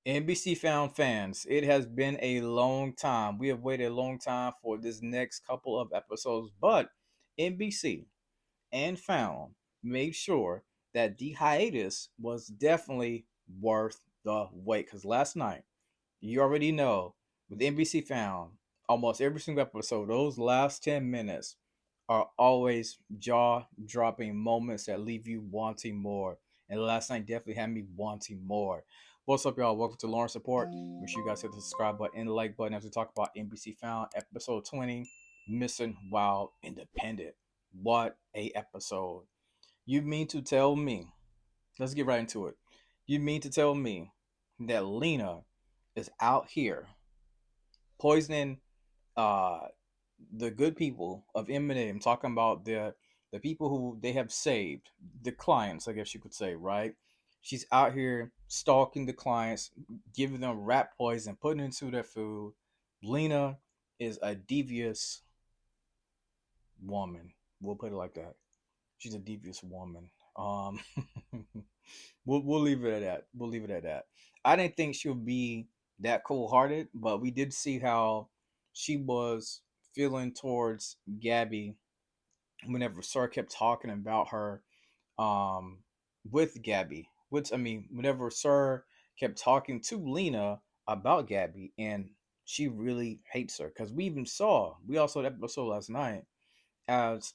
NBC found fans. It has been a long time. We have waited a long time for this next couple of episodes, but NBC and found made sure that the hiatus was definitely worth the wait. Because last night, you already know, with NBC found, almost every single episode, those last 10 minutes are always jaw dropping moments that leave you wanting more. And last night definitely had me wanting more. What's up, y'all? Welcome to Lawrence Support. Make sure you guys hit the subscribe button and the like button as we talk about NBC Found episode 20, Missing While Independent. What a episode. You mean to tell me, let's get right into it. You mean to tell me that Lena is out here poisoning uh the good people of Eminem, talking about the people who they have saved, the clients, I guess you could say, right? She's out here stalking the clients, giving them rat poison, putting it into their food. Lena is a devious woman. We'll put it like that. She's a devious woman. Um, we'll leave it at that. We'll leave it at that. I didn't think she would be that cold hearted, but we did see how she was feeling towards Gabby whenever Sir kept talking about her um with Gabby. Which I mean, whenever Sir kept talking to Lena about Gabby, and she really hates her because we also saw that episode last night, as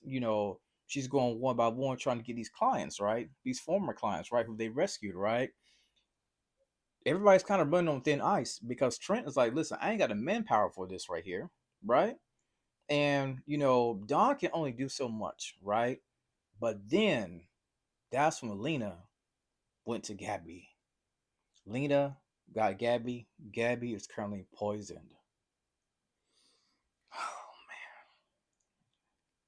she's going one by one trying to get these clients, right, these former clients, right, who they rescued, right. Everybody's kind of running on thin ice because Trent is like, listen, I ain't got the manpower for this right here, right. And Don can only do so much, right. But then that's when Lena went to Gabby. Lena got Gabby. Gabby is currently poisoned.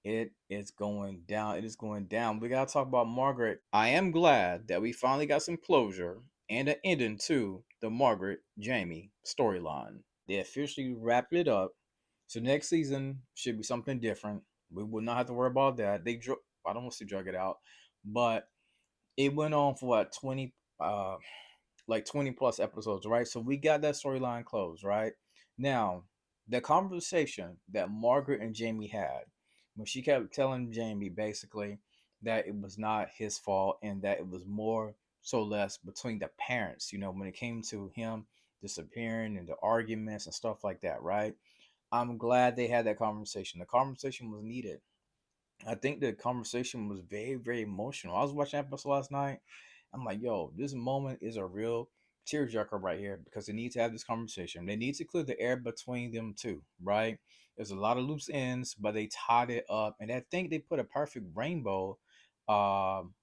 It is going down. It is going down. We gotta talk about Margaret. I am glad that we finally got some closure and an ending to the Margaret Jamie storyline. They officially wrapped it up. So next season should be something different. We will not have to worry about that. I don't want to drug it out, but it went on for what 20 like 20 plus episodes, right? So we got that storyline closed, right? Now, the conversation that Margaret and Jamie had when she kept telling Jamie basically that it was not his fault and that it was more so less between the parents, when it came to him disappearing and the arguments and stuff like that, right? I'm glad they had that conversation. The conversation was needed. I think the conversation was very, very emotional. I was watching that episode last night. I'm like, yo, this moment is a real tearjerker right here because they need to have this conversation. They need to clear the air between them two, right? There's a lot of loose ends, but they tied it up, and I think they put a perfect rainbow on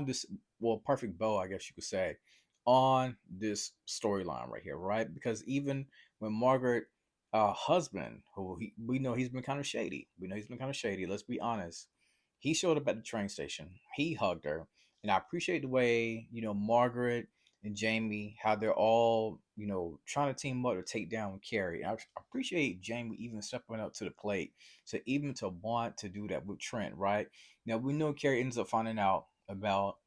this, well, perfect bow, I guess you could say, on this storyline right here, right? Because even when Margaret husband, who we know he's been kind of shady. We know he's been kind of shady. Let's be honest. He showed up at the train station. He hugged her, and I appreciate the way Margaret and Jamie, how they're all trying to team up to take down Carrie. I appreciate Jamie even stepping up to the plate, so even to want to do that with Trent. Right now, we know Carrie ends up finding out about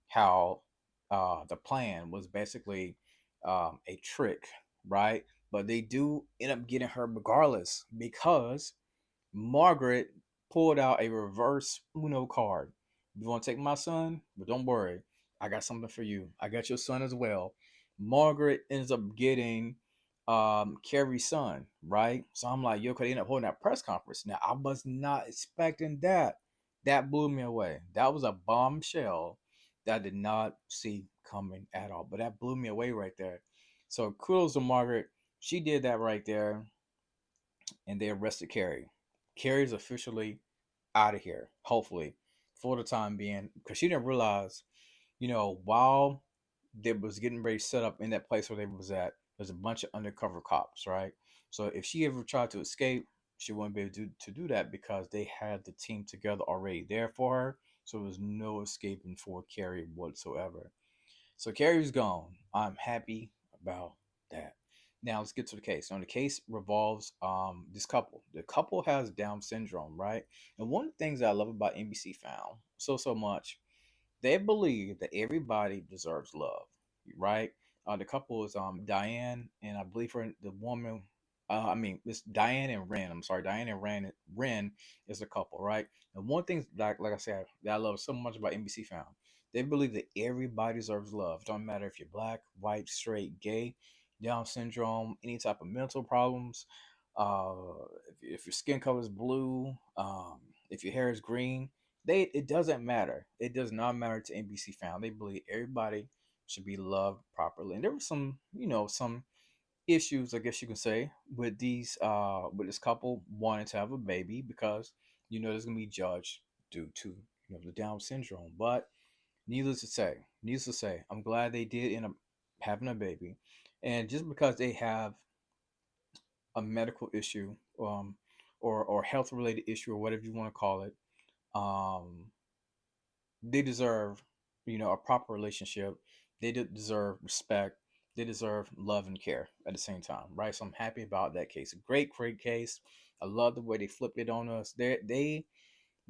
how the plan was basically a trick, right? But they do end up getting her regardless because Margaret pulled out a reverse Uno card. You want to take my son? But don't worry, I got something for you. I got your son as well. Margaret ends up getting Carrie's son, right? So I'm like, yo, could they end up holding that press conference? Now I was not expecting that. That blew me away. That was a bombshell that I did not see coming at all. But that blew me away right there. So kudos to Margaret. She did that right there, and they arrested Carrie. Carrie's officially out of here, hopefully, for the time being, because she didn't realize, while they was getting ready to set up in that place where they was at, there's a bunch of undercover cops, right? So if she ever tried to escape, she wouldn't be able to do that because they had the team together already there for her. So there was no escaping for Carrie whatsoever. So Carrie's gone. I'm happy about that. Now let's get to the case. So the case revolves this couple. The couple has Down syndrome, right? And one of the things that I love about NBC found so much, they believe that everybody deserves love, right? The couple is Diane and I believe her the woman. I mean, it's Diane and Ren. I'm sorry, Diane and Ren is the couple, right? And one thing, like I said, that I love so much about NBC Found, they believe that everybody deserves love. Don't matter if you're black, white, straight, gay, Down syndrome, any type of mental problems. Uh, if your skin color is blue, if your hair is green, it doesn't matter. It does not matter to NBC Found. They believe everybody should be loved properly. And there were some, some issues, I guess you can say, with with this couple wanting to have a baby because there's gonna be judged due to the Down syndrome. But needless to say, I'm glad they did end up having a baby. And just because they have a medical issue, or health related issue, or whatever you want to call it, um, they deserve, a proper relationship. They deserve respect. They deserve love and care at the same time, right? So I'm happy about that case. A great case. I love the way they flipped it on us. The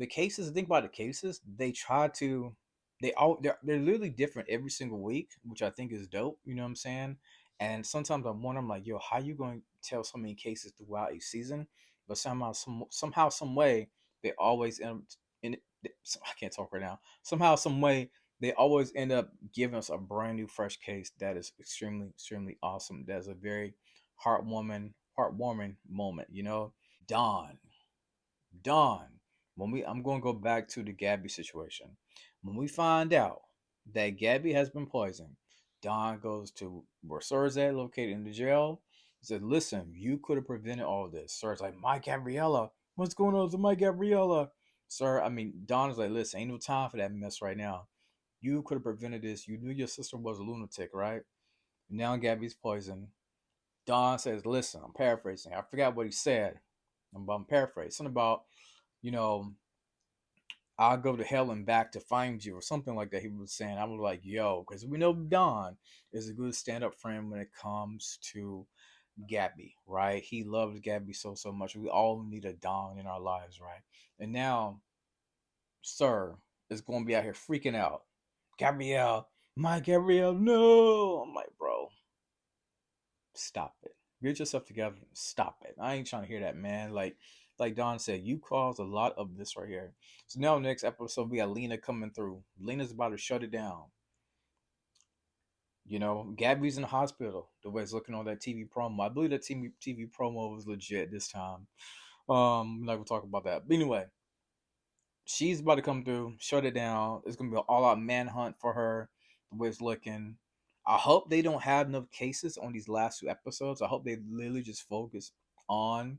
cases, think about the cases, they try to, they're literally different every single week, which I think is dope. You know what I'm saying? And sometimes I wonder, I'm like, yo, how you going to tell so many cases throughout a season? But somehow, some way, they always end up in I can't talk right now. Somehow, some way, they always end up giving us a brand new, fresh case that is extremely awesome. That's a very heartwarming moment. Dawn. Dawn. I'm going to go back to the Gabby situation. When we find out that Gabby has been poisoned, Dawn goes to where Sir's at, located in the jail. He said, "Listen, you could have prevented all this." Sir's like, "My Gabriella, what's going on with my Gabriella?" Sir, I mean, Dawn is like, "Listen, ain't no time for that mess right now. You could have prevented this. You knew your sister was a lunatic, right? Now Gabby's poisoned." Dawn says, "Listen, I'm paraphrasing. I forgot what he said. I'm paraphrasing. Something about, you know, I'll go to hell and back to find you, or something like that." He was saying. I was like, yo, because we know Don is a good stand up friend when it comes to Gabby, right? He loves Gabby so much. We all need a Don in our lives, right? And now, Sir is going to be out here freaking out. Gabrielle, my Gabrielle, no. I'm like, bro, stop it. Get yourself together. Stop it. I ain't trying to hear that, man. Like Don said, you caused a lot of this right here. So now next episode we got Lena coming through. Lena's about to shut it down. Gabby's in the hospital. The way it's looking on that TV promo. I believe that TV promo was legit this time. I'm not gonna talk about that. But anyway, she's about to come through, shut it down. It's gonna be an all-out manhunt for her. The way it's looking. I hope they don't have enough cases on these last two episodes. I hope they literally just focus on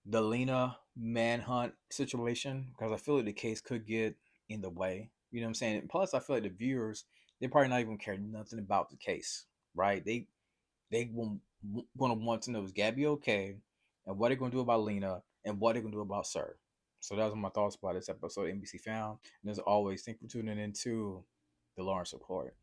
the Lena manhunt situation, because I feel like the case could get in the way. You know what I'm saying? And plus, I feel like the viewers, they probably not even care nothing about the case, right? They gonna want to know, is Gabby okay, and what they're gonna do about Lena, and what they're gonna do about Sir. So that was my thoughts about this episode of NBC Found. And as always, thank you for tuning in to the Lawrence Report.